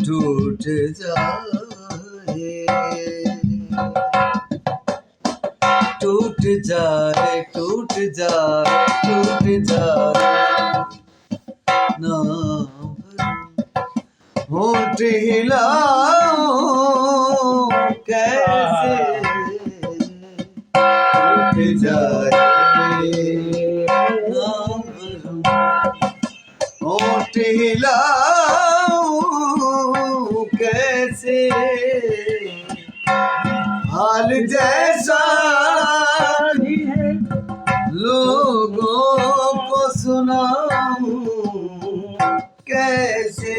टूट जाए टूट जाए टूट जाए टूट जाए ना होठ हिलाऊं कैसे टूट जाए ना होठ हिलाऊं कैसे हाल जैसा ही है लोगों को सुनाऊं कैसे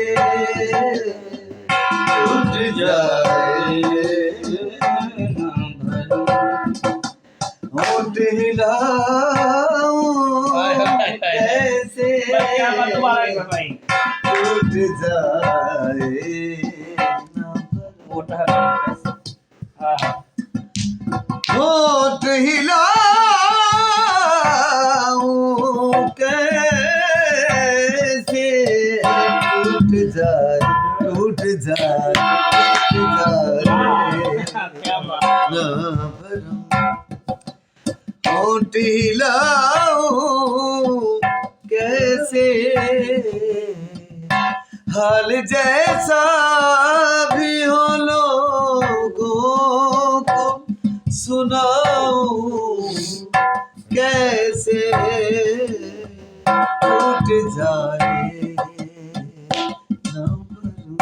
टूट जाए होठ हिलाऊं कैसे टूट जाए होठ हिलाऊं कैसे टूट जाए टूट जाए टूट जाए ना भरूं होठ हिलाऊं कैसे हाल जैसा भी हो लोगों को सुनाऊं कैसे टूट जाए ना भरूं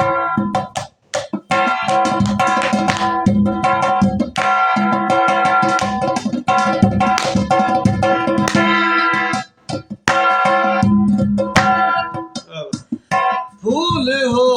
फूल हो